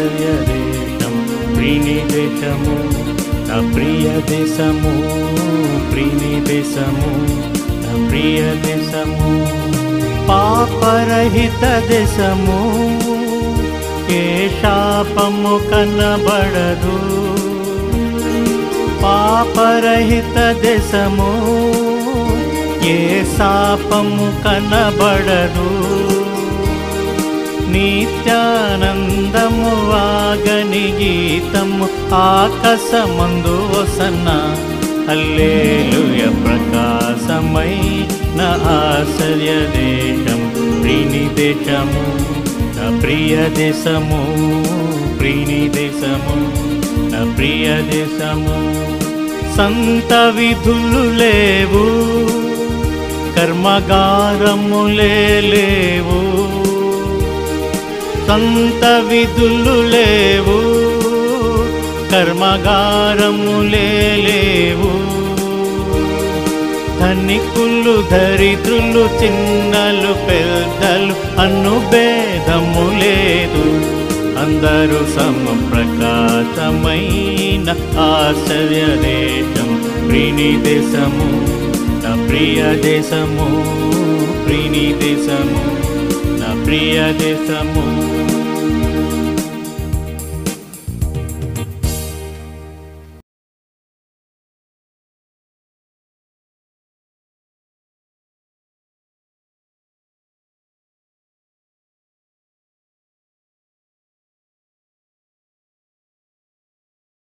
ఆశ్చర్య దేశం ప్రీణి దేశము, నా ప్రియ దేశము, ప్రీణి దేశము, నా ప్రియ దేశము. పాపరహిత దేశము, ఏ శాపము కనబడదు. పాపరహిత దేశము, ఏ శాపము కనబడదు. నిత్యానందము వాగని గీతము ఆకాశమందు వసన్న. హల్లెలూయా ప్రకాశమైన ఆశ్చర్య దేశం ప్రీణి దేశము, నా ప్రియ దేశము, ప్రీణి దేశము, నా ప్రియ దేశము. సంత విధులు లేవు, కర్మగారములే లేవు. సంత విధులు లేవు, కర్మగారములే లేవు. ధనికులు దరిద్రులు చిన్నలు పెద్దలు అను భేదము లేదు. అందరూ సమప్రకాశమైన ఆశ్చర్య దేశం ప్రీణి దేశము, నా ప్రియ దేశము, ప్రీణి దేశము, నా ప్రియ దేశము.